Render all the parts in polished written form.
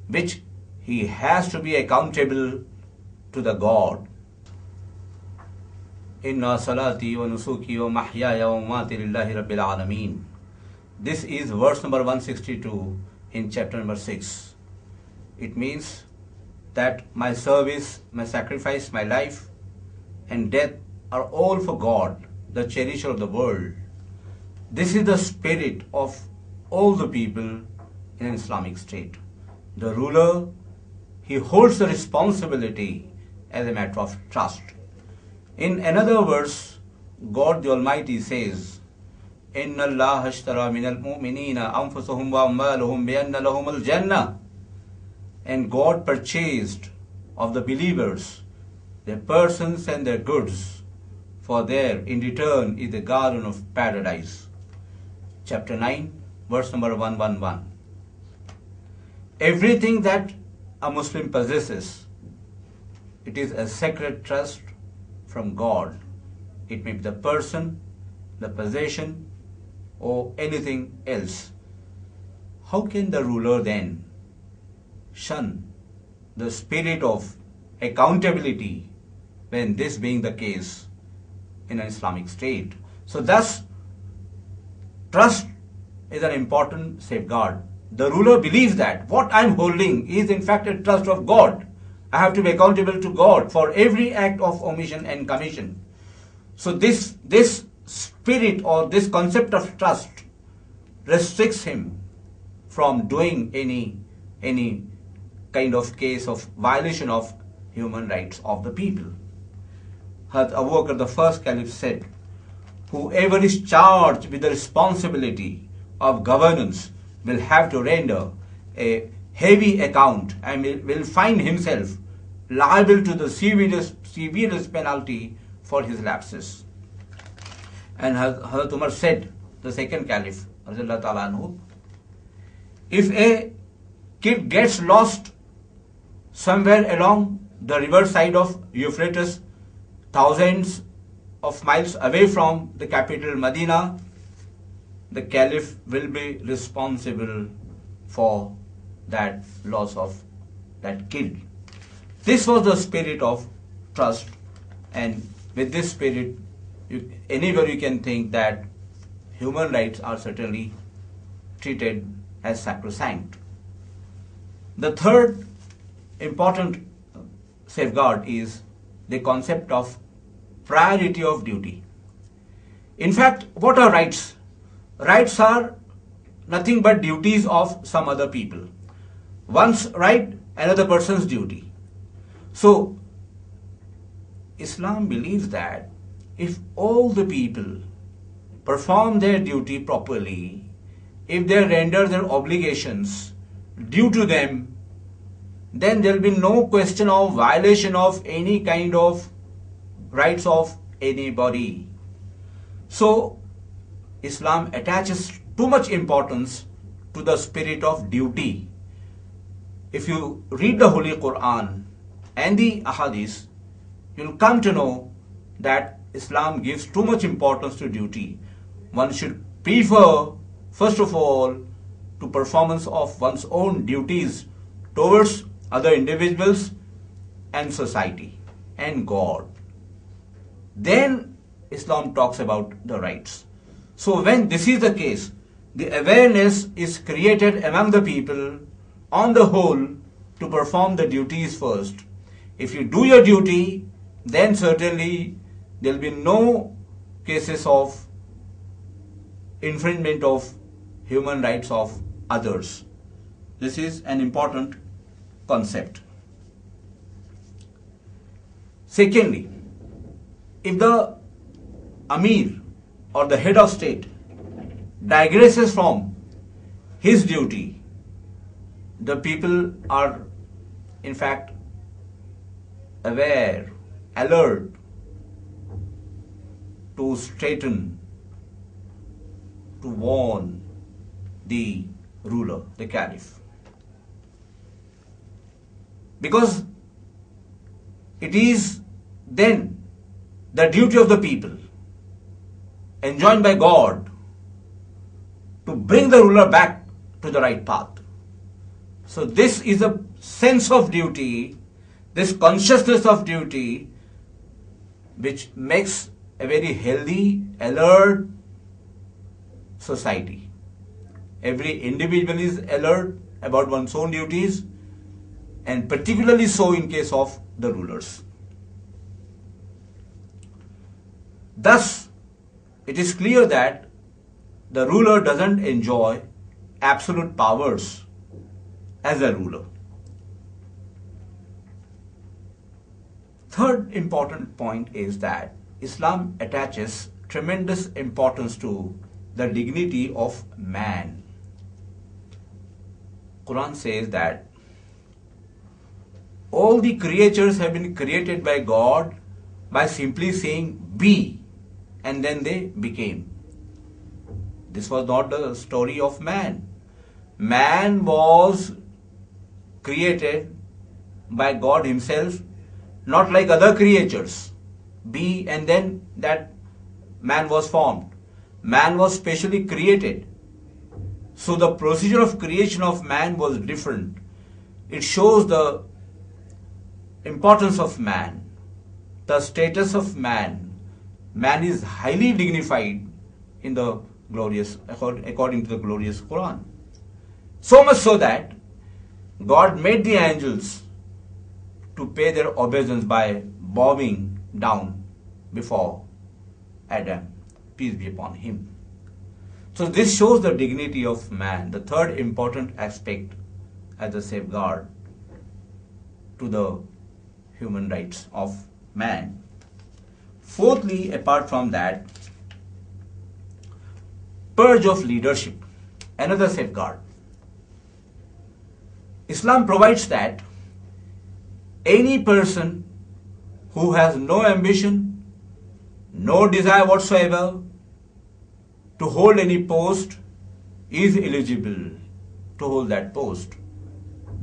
which he has to be accountable to the God. Inna salati wa nusuki wa mahyaya wa mamati lillahi rabbil alameen. This is verse number 162 in chapter number 6. It means that my service, my sacrifice, my life and death are all for God, the cherisher of the world. This is the spirit of all the people in an Islamic state. The ruler, he holds the responsibility as a matter of trust. In another verse, God the Almighty says, إِنَّ اللَّهَ اشْتَرَى مِنَ الْمُؤْمِنِينَ أَنفُسَهُمْ وَأَمْوَالَهُمْ بِأَنَّ لَهُمُ الْجَنَّةِ. And God purchased of the believers their persons and their goods, for there in return is the garden of paradise. Chapter 9, verse number 111. Everything that a Muslim possesses, it is a sacred trust from God. It may be the person, the possession, or anything else. How can the ruler then shun the spirit of accountability when this being the case in an Islamic state? So thus, trust is an important safeguard. The ruler believes that what I am holding is in fact a trust of God. I have to be accountable to God for every act of omission and commission. So this spirit or this concept of trust restricts him from doing any kind of case of violation of human rights of the people. Hazrat Abu Bakr, the first caliph, said, whoever is charged with the responsibility of governance will have to render a heavy account and will find himself liable to the severest penalty for his lapses. And Hazrat Umar said, the second caliph, if a kid gets lost somewhere along the river side of Euphrates, thousands of miles away from the capital Medina, the caliph will be responsible for that loss of that kid. This was the spirit of trust, and with this spirit, anywhere you can think that human rights are certainly treated as sacrosanct. The third important safeguard is the concept of priority of duty. In fact, what are rights? Rights are nothing but duties of some other people. One's right, another person's duty. So, Islam believes that if all the people perform their duty properly, if they render their obligations due to them, then there will be no question of violation of any kind of rights of anybody. So, Islam attaches too much importance to the spirit of duty. If you read the Holy Quran and the Ahadith, you'll come to know that Islam gives too much importance to duty. One should prefer, first of all, to performance of one's own duties towards other individuals and society and God. Then Islam talks about the rights. So when this is the case, the awareness is created among the people on the whole to perform the duties first. If you do your duty, then certainly there will be no cases of infringement of human rights of others. This is an important concept. Secondly, if the Amir or the head of state digresses from his duty, the people are in fact aware, alert to straighten, to warn the ruler, the caliph. Because it is then the duty of the people enjoined by God to bring the ruler back to the right path. So this is a sense of duty, this consciousness of duty, which makes a very healthy, alert society. Every individual is alert about one's own duties, and particularly so in case of the rulers. Thus, it is clear that the ruler doesn't enjoy absolute powers as a ruler. Third important point is that Islam attaches tremendous importance to the dignity of man. Quran says that all the creatures have been created by God by simply saying be, and then they became. This was not the story of man. Man was created by God himself, not like other creatures. Be, and then that man was formed. Man was specially created. So the procedure of creation of man was different. It shows the importance of man, the status of man. Man is highly dignified in the glorious, according to the glorious Quran. So much so that God made the angels to pay their obeisance by bowing down before Adam, peace be upon him. So this shows the dignity of man, the third important aspect as a safeguard to the human rights of man. Fourthly, apart from that, purge of leadership, another safeguard. Islam provides that any person who has no ambition, no desire whatsoever to hold any post is eligible to hold that post.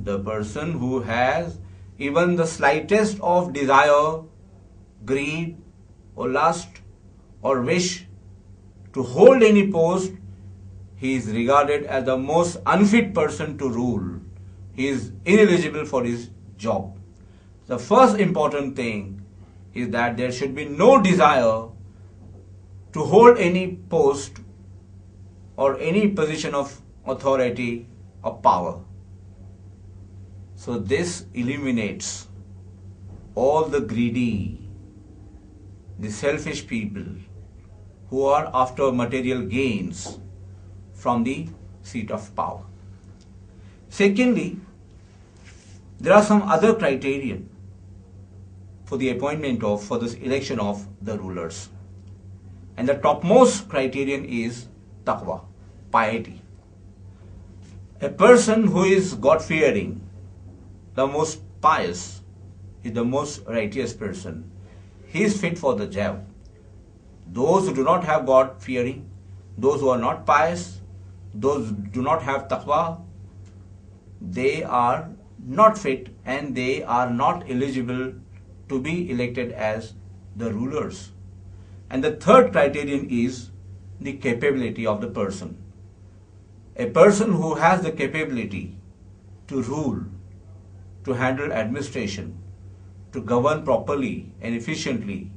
The person who has even the slightest of desire, greed, or lust, or wish to hold any post, he is regarded as the most unfit person to rule. He is ineligible for his job. The first important thing is that there should be no desire to hold any post or any position of authority or power. So this eliminates all the greedy, the selfish people who are after material gains from the seat of power. Secondly, there are some other criterion for the appointment of, for this election of the rulers. And the topmost criterion is taqwa, piety. A person who is God-fearing, the most pious, is the most righteous person. He is fit for the job. Those who do not have God-fearing, those who are not pious, those who do not have taqwa, they are not fit and they are not eligible to be elected as the rulers. And the third criterion is the capability of the person. A person who has the capability to rule, to handle administration, to govern properly and efficiently,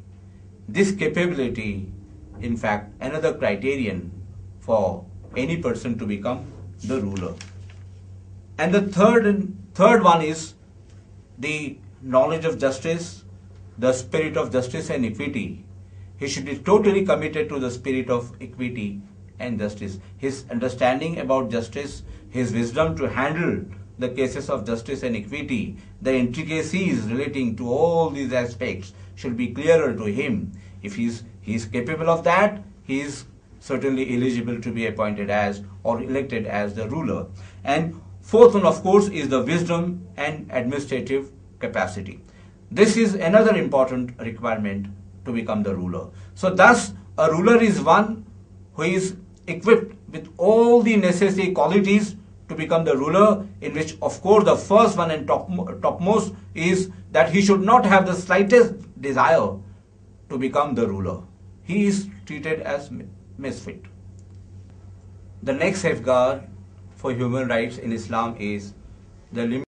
this capability, in fact, another criterion for any person to become the ruler. And the third one is the knowledge of justice, the spirit of justice and equity. He should be totally committed to the spirit of equity and justice. His understanding about justice, his wisdom to handle the cases of justice and equity, the intricacies relating to all these aspects should be clearer to him. If he is capable of that, he is certainly eligible to be appointed as or elected as the ruler. And fourth one, of course, is the wisdom and administrative capacity. This is another important requirement to become the ruler. So thus, a ruler is one who is equipped with all the necessary qualities to become the ruler, in which, of course, the first one and topmost is that he should not have the slightest desire to become the ruler. He is treated as misfit. The next safeguard for human rights in Islam is the limit